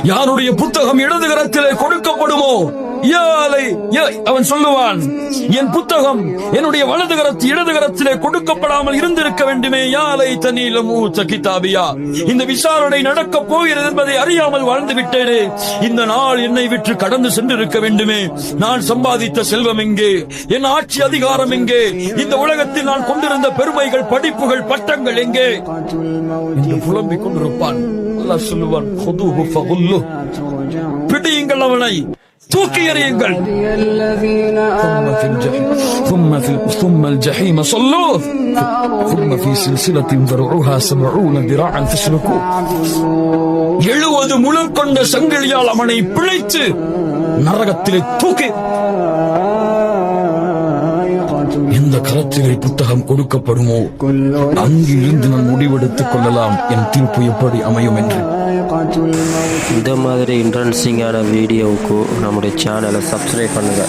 யாருடைய புத்தகம் இடது கரத்திலே கொடுக்கப்படுமோ அவன் சொல்லுவான், என் புத்தகம் என்னுடைய வலது இடது கரத்திலே கொடுக்கப்படாமல் இருந்திருக்க வேண்டுமே. யாலை தனியிலும் கிதாபியா, இந்த விசாரணை நடக்கப் போகிறது என்பதை அறியாமல் வாழ்ந்து விட்டேனே. இந்த நாள் என்னை விட்டு கடந்து சென்றிருக்க வேண்டுமே. நான் சம்பாதித்த செல்வம் எங்கே? என் ஆட்சி அதிகாரம் எங்கே? இந்த உலகத்தில் நான் கொண்டிருந்த பெருமைகள், படிப்புகள், பட்டங்கள் எங்கே என்று புலம்பிக் கொண்டிருப்பான். அல்லாஹ் சொல்லுவான், பிடியுங்கள், அவனை தூக்கி எறியுங்கள். ثم الجحيم صلوه ثم في سلسلة ذرعها 70 ذراعا فاسلكوه. 70 முழம் கொண்ட சங்கிலியால் அவனை பிழைத்து நரகத்திலே தூக்கி. எந்த கரத்திலே புத்தகம் கொடுக்கப்படுமோ அங்கிருந்து நான் முடிவெடுத்துக் கொள்ளலாம் என் தீர்ப்பு எப்படி அமையும் என்று. இந்த மாதிரி இன்ட்ரெஸ்டிங்கான வீடியோவுக்கு நம்முடைய சேனலை சப்ஸ்கிரைப் பண்ணுங்க.